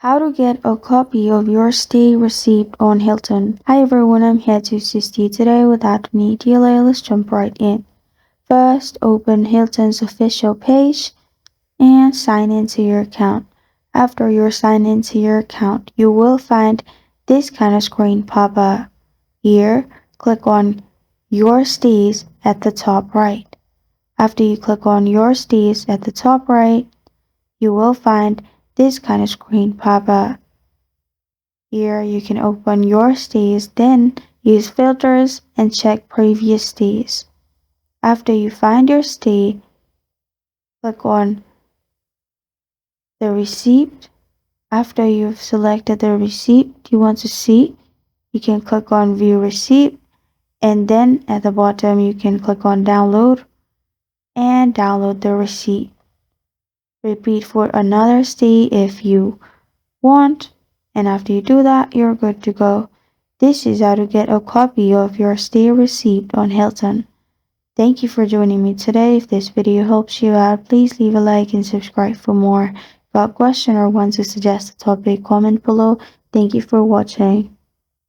How to get a copy of your stay receipt on Hilton. Hi everyone, I'm here to assist you today. Without any delay, let's jump right in. First, open Hilton's official page and sign into your account. After you're signed into your account, you will find this kind of screen pop up. Here, click on Your Stays at the top right. After you click on Your Stays at the top right, you will find this kind of screen pop up. Here you can open your stays, then use filters and check previous stays. After you find your stay, click on the receipt. After you've selected the receipt you want to see, you can click on View Receipt, and then at the bottom you can click on Download and download the receipt. Repeat for another stay if you want, and after you do that, you're good to go. This is how to get a copy of your stay receipt on Hilton. Thank you for joining me today. If this video helps you out, please leave a like and subscribe for more. Got a question or want to suggest a topic, comment below. Thank you for watching.